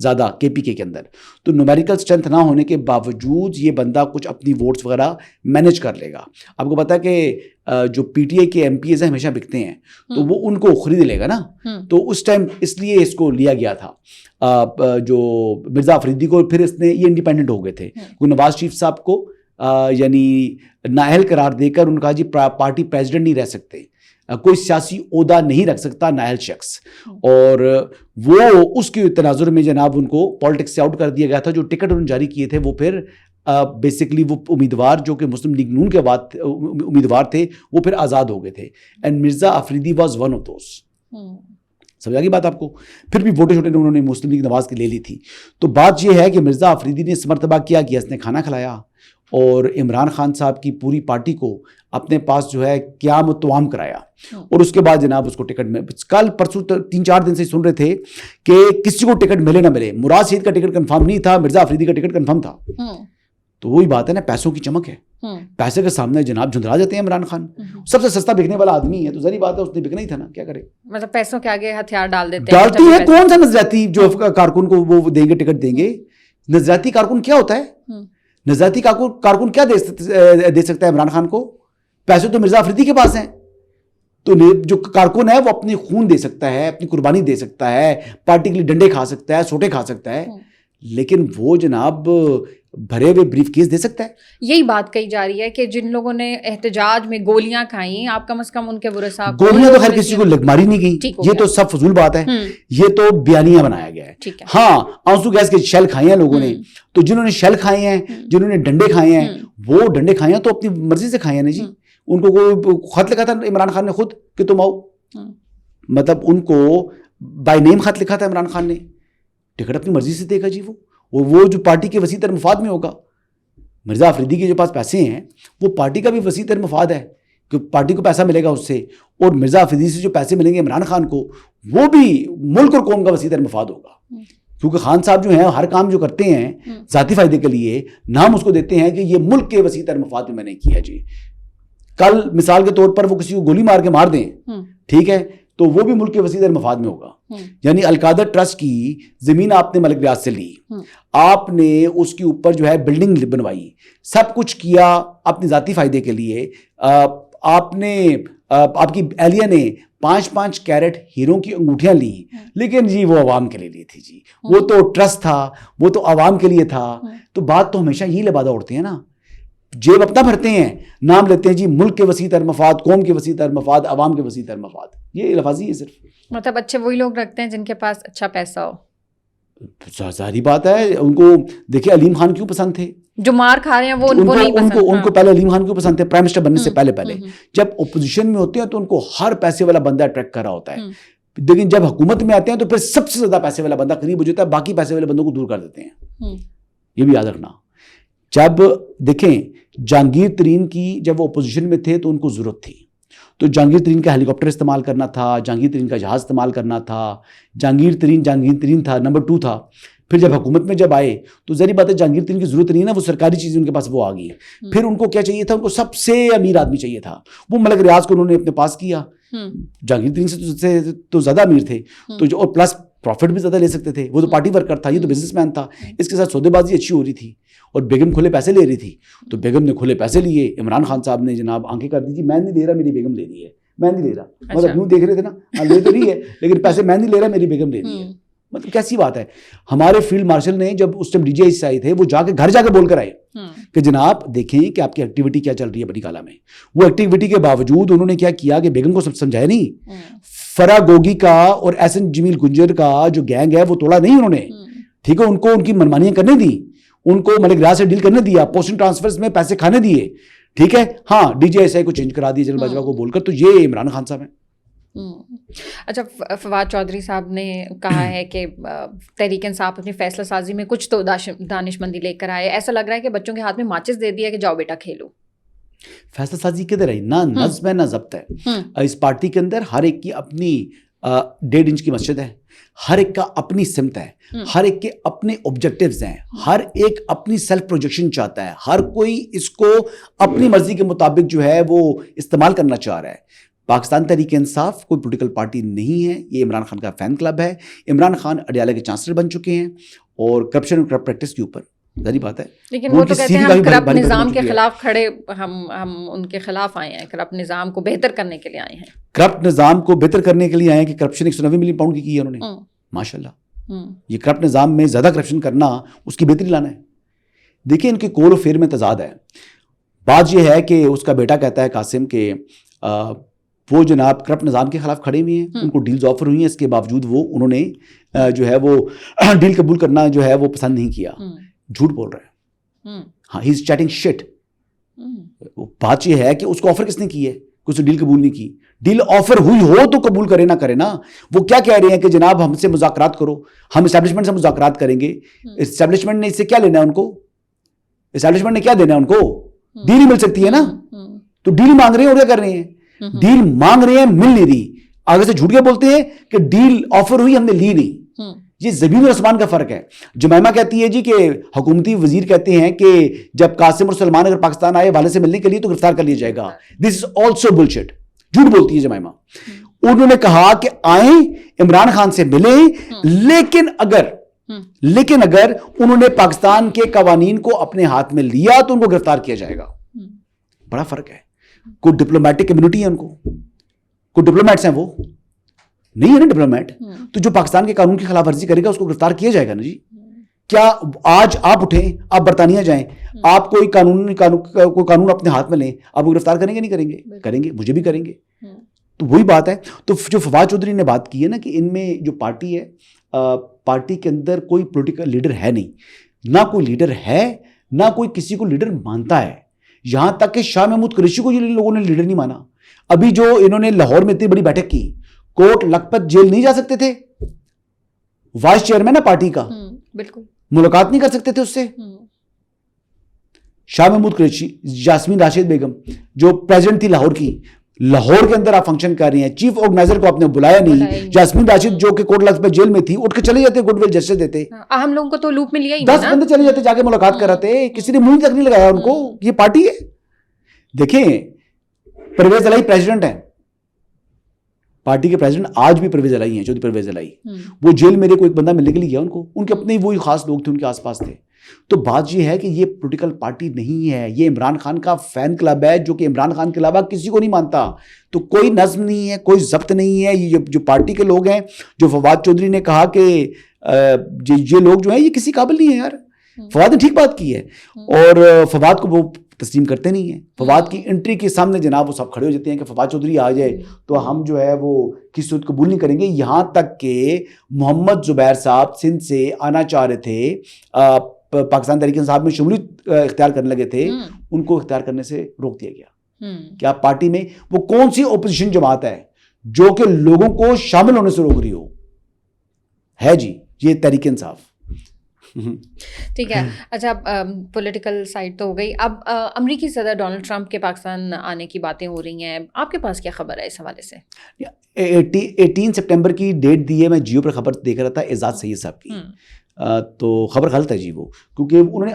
زیادہ KPK کے اندر. تو نومیریکل اسٹرینتھ نہ ہونے کے باوجود یہ بندہ کچھ اپنی ووٹس وغیرہ مینیج کر لے گا. آپ کو پتا ہے کہ جو PTI کے MPs ہیں ہمیشہ بکتے ہیں, تو وہ ان کو خرید لے گا نا. تو اس ٹائم اس لیے اس کو لیا گیا تھا جو مرزا آفریدی کو. پھر اس نے یہ انڈیپینڈنٹ ہو گئے تھے. نواز شریف صاحب کو یعنی نااہل قرار دے کر ان کا جی پارٹی پریزیڈنٹ نہیں رہ سکتے, کوئی سیاسی عہدہ نہیں رکھ سکتا نااہل شخص, اور وہ اس کے تناظر میں جناب ان کو پالیٹکس سے آؤٹ کر دیا گیا تھا. جو ٹکٹ انہوں نے جاری کیے تھے وہ پھر بیسکلی وہ امیدوار جو کہ مسلم لیگ نون کے بعد امیدوار تھے وہ پھر آزاد ہو گئے تھے. And Mirza Afridi was one of those. سمجھا گئی بات آپ کو. پھر بھی ووٹیں چھوٹے انہوں نے مسلم لیگ نواز کی لے لی تھی. تو بات یہ ہے کہ مرزا آفریدی نے اس مرتبہ کیا اس نے کھانا کھلایا اور عمران خان صاحب کی پوری پارٹی کو اپنے پاس جو ہے قیام و توام کرایا, اور اس کے بعد جناب اس کو ٹکٹ میں کل پرسوں 3-4 دن سے سن رہے تھے کہ کسی کو ٹکٹ ملے نہ ملے. مراد سعید کا ٹکٹ کنفرم نہیں تھا, مرزا آفریدی کا ٹکٹ کنفرم تھا. تو وہی بات ہے نا, پیسوں کی چمک ہے. پیسے کے سامنے جناب جھندرا جاتے ہیں. عمران خان سب سے سستا بکنے والا آدمی ہے, تو ظاہری بات ہے اس نے بکنا ہی تھا نا, کیا کرے. مطلب پیسوں کے آگے ہتھیار ڈال دیتے ہیں. ڈالتی ہے کون سا نظریاتی جو کارکن کو وہ دیں گے ٹکٹ دیں گے. نظریاتی کارکن کیا ہوتا ہے؟ نظریاتی کارکن کیا دے سکتا ہے عمران خان کو؟ پیسے تو مرزا آفریدی کے پاس ہیں. تو جو کارکن ہے وہ اپنی خون دے سکتا ہے, اپنی قربانی دے سکتا ہے, پارٹی کے لیے ڈنڈے کھا سکتا ہے, سوٹے کھا سکتا ہے, لیکن وہ جناب بھرے ہوئے بریف کیس دے سکتا ہے. یہی بات کہی جا رہی ہے کہ جن لوگوں نے احتجاج میں گولیاں کھائیں, آپ کم از کم ان کے ورثاء. گولیاں تو خیر کسی کو ماری نہیں گئی, یہ تو سب فضول بات ہے, یہ تو بیانیہ بنایا گیا ہے. ہاں آنسو گیس کے شیل کھائے ہیں لوگوں نے, تو جنہوں نے شیل کھائے ہیں, جنہوں نے ڈنڈے کھائے ہیں, وہ ڈنڈے کھائے ہیں تو اپنی مرضی سے کھائے ہیں نا جی. ان کو کوئی خط لکھا تھا عمران خان نے خود کہ تم آؤ, مطلب ان کو بائی نیم خط لکھا تھا عمران خان نے. ٹکٹ اپنی مرضی سے دے گا جی, وہ جو پارٹی کے وسیع تر مفاد میں ہوگا. مرزا آفریدی کے جو پاس پیسے ہیں وہ پارٹی کا بھی وسیع تر مفاد ہے کہ پارٹی کو پیسہ ملے گا اس سے, اور مرزا آفریدی سے جو پیسے ملیں گے عمران خان کو وہ بھی ملک اور قوم کا وسیع تر مفاد ہوگا. کیونکہ خان صاحب جو ہیں ہر کام جو کرتے ہیں ذاتی فائدے کے لیے نام اس کو دیتے ہیں کہ یہ ملک کے وسیع تر مفاد میں نے کیا جی. کل مثال کے طور پر وہ کسی کو گولی مار کے مار دیں, ٹھیک ہے, تو وہ بھی ملک کے وسیع تر مفاد میں ہوگا. یعنی القادر ٹرسٹ کی زمین آپ نے ملک ریاض سے لی, آپ نے اس کے اوپر جو ہے بلڈنگ بنوائی, سب کچھ کیا اپنی ذاتی فائدے کے لیے. آپ نے آپ کی اہلیہ نے 5-5 کیرٹ ہیروں کی انگوٹھیاں لی, لیکن جی وہ عوام کے لیے لی تھی جی, وہ تو ٹرسٹ تھا, وہ تو عوام کے لیے تھا. تو بات تو ہمیشہ یہی لبادہ اڑتے ہیں نا, جیب اپنا بھرتے ہیں, نام لیتے ہیں جی ملک کے وسیع تر مفاد, قوم کے وسیع تر مفاد, عوام کے وسیع تر مفاد. یہ لفاظی ہے صرف. مطلب اچھے وہی لوگ رکھتے ہیں جن کے پاس اچھا پیسہ ہو. ظاہری بات ہے. ان کو دیکھیں علیم خان کیوں پسند تھے, جو مار کھا رہے ہیں وہ نہیں پسند. ان کو پہلے علیم خان کیوں پسند تھے, پرائم منسٹر بننے سے پہلے جب اپوزیشن میں ہوتے ہیں تو ان کو ہر پیسے والا بندہ اٹریکٹ کر رہا ہوتا ہے, لیکن جب حکومت میں آتے ہیں تو پھر سب سے زیادہ پیسے والا بندہ قریب ہو جاتا ہے, باقی پیسے والے بندوں کو دور کر دیتے ہیں. یہ بھی یاد رکھنا. جب دیکھیں جہانگیر ترین کی جب وہ اپوزیشن میں تھے تو ان کو ضرورت تھی, تو جہانگیر ترین کا ہیلی کاپٹر استعمال کرنا تھا, جہانگیر ترین کا جہاز استعمال کرنا تھا. جہانگیر ترین تھا, نمبر 2 تھا. پھر جب حکومت میں جب آئے تو ظاہری بات ہے جہانگیر ترین کی ضرورت نہیں ہے نا, وہ سرکاری چیزیں ان کے پاس وہ آ گئی. پھر ان کو کیا چاہیے تھا, ان کو سب سے امیر آدمی چاہیے تھا, وہ ملک ریاض کو انہوں نے اپنے پاس کیا. جہانگیر ترین سے تو زیادہ امیر تھے, تو جو اور پلس پروفٹ بھی زیادہ لے سکتے تھے. وہ تو پارٹی ورکر تھا, یہ تو بزنس مین تھا. اس کے ساتھ سودے بازی اچھی ہو رہی تھی, اور بیگم کھلے پیسے لے رہی تھی. تو بیگم نے کھلے پیسے لیے, عمران خان صاحب نے جناب آنکھیں کر دی, میں نہیں لے رہا, میری بیگم لے رہی ہے. میں نہیں لے رہا, مطلب یوں دیکھ رہے تھے نا, لے تو رہی ہے لیکن پیسے میں نہیں لے رہا, میری بیگم لے رہی ہے. مطلب کیسی بات ہے. ہمارے فیلڈ مارشل نے جب اس ٹائم DGI سے آئے تھے, وہ جا کے گھر جا کے بول کر آئے کہ جناب دیکھیں کہ آپ کی ایکٹیویٹی کیا چل رہی ہے بڑی کالا میں. وہ ایکٹیویٹی کے باوجود انہوں نے کیا کیا کہ بیگم کو سمجھایا نہیں. فرا گوگی کا اور SN جمیل گنجر کا جو گینگ ہے وہ توڑا نہیں انہوں نے, ٹھیک ہے, ان کو ان کی منمانیاں کرنے دی, ان کو ملک ریاض سے ڈیل کرنے دیا, پوسٹنگ ٹرانسفرز میں پیسے کھانے دیے, ٹھیک ہے. ہاں DGI کو چینج کرا دیا جنرل باجوہ کو بول کر, تو یہ عمران خان صاحب ہیں. اچھا, فواد چودھری صاحب نے کہا ہے کہ تحریک انصاف اپنی فیصلہ سازی میں کچھ تو دانش مندی لے کر آئے. ایسا لگ رہا ہے کہ بچوں کے ہاتھ میں ماچس دے دیا کہ جاؤ بیٹا کھیلو. فیصلہ سازی کدھر ہے, نہ نظم ہے نہ ضبط ہے. اس پارٹی کے اندر ہر ایک کی اپنی 1.5 انچ کی مسجد ہے, ہر ایک کا اپنی سمت ہے, ہر ایک کے اپنے آبجیکٹیوز ہیں, ہر ایک اپنی سیلف پروجیکشن چاہتا ہے, ہر کوئی اس کو اپنی مرضی کے مطابق جو ہے وہ استعمال کرنا چاہ رہا ہے. پاکستان تحریک انصاف کوئی پولیٹیکل پارٹی نہیں ہے, یہ عمران خان کا فین کلب ہے. عمران خان اڈیالہ کے چانسلر بن چکے ہیں اور کرپشن اور کرپٹ پریکٹس کے اوپر ظاہری بات ہے. لیکن وہ تو کہتے ہیں ہم کرپٹ نظام کے خلاف کھڑے, ہم ان کے خلاف آئے ہیں, کرپٹ نظام کو بہتر کرنے کے لیے آئے ہیں. کرپٹ نظام کو بہتر کرنے کے لیے آئے ہیں کہ کرپشن 190 ملین پاؤنڈ کی ہے انہوں نے, ماشاء اللہ. یہ کرپٹ نظام میں زیادہ کرپشن کرنا, اس کی بہتری لانا ہے. دیکھیں ان کے کول آف فیئر میں تضاد ہے. بات یہ ہے کہ اس کا بیٹا کہتا ہے قاسم کہ وہ جناب کرپٹ نظام کے خلاف کھڑے ہوئے ہیں, ان کو ڈیلز آفر ہوئی ہیں, اس کے باوجود وہ انہوں نے جو ہے وہ ڈیل قبول کرنا جو ہے وہ پسند نہیں کیا. جھوٹ بول رہا ہے. ہاں, ہی از چیٹنگ شٹ. بات یہ ہے کہ اس کو آفر کس نے کی ہے, کہ اس نے ڈیل قبول نہیں کی. ڈیل آفر ہوئی ہو تو قبول کرے نہ کرے نا. وہ کیا کہہ رہے ہیں کہ جناب ہم سے مذاکرات کرو, ہم اسٹیبلشمنٹ سے مذاکرات کریں گے. اسٹیبلشمنٹ نے اس سے کیا لینا ہے ان کو, اسٹیبلشمنٹ نے کیا دینا ہے ان کو, ڈیل ہی مل سکتی ہے نا. تو ڈیل مانگ رہے ہیں اور کیا کر رہے ہیں, ڈیل مانگ رہے ہیں, مل نہیں رہی. آگے سے جھوٹ کے بولتے ہیں کہ ڈیل آفر ہوئی ہم نے لی نہیں. یہ زمین اور آسمان کا فرق ہے. جمائمہ کہتی ہے جی کہ حکومتی وزیر کہتے ہیں کہ جب قاسم اور سلمان اگر پاکستان آئے والد سے ملنے کے لیے تو گرفتار کر لیا جائے گا. دس از آلسو بلشٹ. جھوٹ بولتی ہے جمائمہ. انہوں نے کہا کہ آئیں عمران خان سے ملیں, لیکن اگر انہوں نے پاکستان کے قوانین کو اپنے ہاتھ میں لیا تو ان کو گرفتار کیا جائے گا. بڑا فرق ہے. کوئی ڈپلومیٹک کمیونٹی ہے ان کو, کوئی ڈپلومیٹس ہیں, وہ نہیں ہے نا ڈپلومیٹ. تو جو پاکستان کے قانون کی خلاف ورزی کرے گا اس کو گرفتار کیا جائے گا نا جی. کیا آج آپ اٹھیں, آپ برطانیہ جائیں, آپ کوئی قانون اپنے ہاتھ میں لیں, آپ کو گرفتار کریں گے نہیں کریں گے؟ کریں گے, مجھے بھی کریں گے. تو وہی بات ہے. تو جو فواد چودھری نے بات کی ہے نا کہ ان میں جو پارٹی ہے, پارٹی کے اندر کوئی پولیٹیکل لیڈر ہے نہیں, نہ کوئی لیڈر ہے, نہ کوئی کسی کو لیڈر مانتا ہے. یہاں تک کہ شاہ محمود قریشی کو یہ لوگوں نے لیڈر نہیں مانا. ابھی جو انہوں نے لاہور میں اتنی بڑی بیٹھک کی, کوٹ لکھپت جیل نہیں جا سکتے تھے, وائس چیئرمین ہے پارٹی کا, بالکل ملاقات نہیں کر سکتے تھے اس سے. شاہ محمود قریشی, یاسمین راشد بیگم جو پریزیڈنٹ تھی لاہور کی, لاہور کے اندر آپ فنکشن کر رہی ہیں, چیف آرگنائزر کو آپ نے بلایا نہیں. یاسمین راشد جو کہ کوٹ لکھپت جیل میں تھی, اٹھ کے چلے جاتے, گڈ ول جسٹس دیتے. ہم لوگوں کو تو لوپ میں لیا ہی 10 بندے چلے جاتے, جا کے ملاقات کراتے, کسی نے منہ تک نہیں لگایا ان کو. یہ پارٹی ہے. دیکھیں پرویز الہی پریزیڈنٹ ہیں, پارٹی کے پریزیڈنٹ آج بھی پرویز الہی ہیں, چودھری پرویز الہی. وہ جیل میرے کو ایک بندہ ملنے کے لیے گیا, ان کو ان کے اپنے وہی خاص لوگ تھے ان کے آس پاس تھے. تو بات یہ ہے کہ یہ پولیٹیکل پارٹی نہیں ہے, یہ عمران خان کا فین کلب ہے جو کہ عمران خان کے علاوہ کسی کو نہیں مانتا. تو کوئی نظم نہیں ہے, کوئی ضبط نہیں ہے. یہ جو پارٹی کے لوگ ہیں, جو فواد چودھری نے کہا کہ یہ لوگ جو ہیں یہ کسی قابل نہیں ہے یار. فواد نے ٹھیک بات کی ہے, اور فواد کو وہ تسلیم کرتے نہیں ہیں. فواد کی انٹری کے سامنے جناب وہ سب کھڑے ہو جاتے ہیں کہ فواد چودھری آ جائے تو ہم جو ہے وہ کسی صورت قبول نہیں کریں گے. یہاں تک کہ محمد زبیر صاحب سندھ سے آنا چاہ رہے تھے, پاکستان تحریک انصاف میں شمولیت اختیار کرنے لگے تھے, ان کو اختیار کرنے سے روک دیا گیا. کیا پارٹی میں وہ کون سی اپوزیشن جماعت ہے جو کہ لوگوں کو شامل ہونے سے روک رہی ہو؟ ہے جی یہ تحریک انصاف. ٹھیک ہے. اچھا, پولیٹیکل سائڈ تو ہو گئی. اب امریکی صدر ڈونلڈ ٹرمپ کے پاکستان آنے کی باتیں ہو رہی ہیں, آپ کے پاس کیا خبر ہے اس حوالے سے؟ 18 سپٹمبر کی ڈیٹ دی ہے, میں جیو پر خبر دیکھ رہا تھا اعزاز سید صاحب کی. تو خبر غلط ہے جی وہ, کیونکہ انہوں نے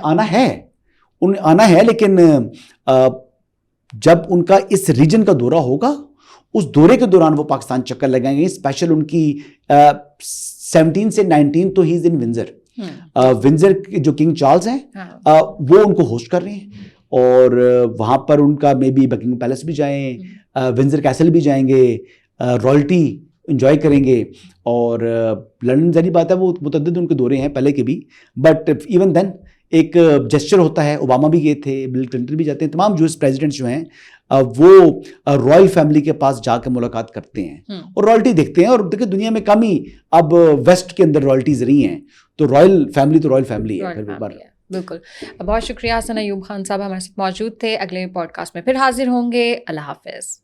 آنا ہے, لیکن جب ان کا اس ریجن کا دورہ ہوگا, اس دورے کے دوران وہ پاکستان چکر لگائیں گے. اسپیشل ان کی 17 سے 19 تو ہی از ان ونزر. ونزر جو کنگ چارلز ہیں وہ ان کو ہوسٹ کر رہے ہیں, اور وہاں پر ان کا مے بی بکنگ پیلس بھی جائیں, ونزر کیسل بھی جائیں گے, رائلٹی انجوائے کریں گے. اور لندن ظاہری بات ہے وہ متعدد ان کے دورے ہیں پہلے کے بھی, بٹ ایون دین ایک جسچر ہوتا ہے. اوباما بھی گئے تھے, بل کلنٹن بھی جاتے ہیں, تمام جو پریزیڈنٹس جو ہیں وہ رائل فیملی کے پاس جا کے ملاقات کرتے ہیں اور رائلٹی دیکھتے ہیں. اور دیکھیں دنیا میں کم ہی اب ویسٹ کے اندر رائلٹیز رہی ہیں, تو رائل فیملی ہے. بالکل. بہت شکریہ حسن ایوب خان صاحب ہمارے ساتھ موجود تھے. اگلے پوڈ کاسٹ میں پھر حاضر ہوں گے. اللہ حافظ.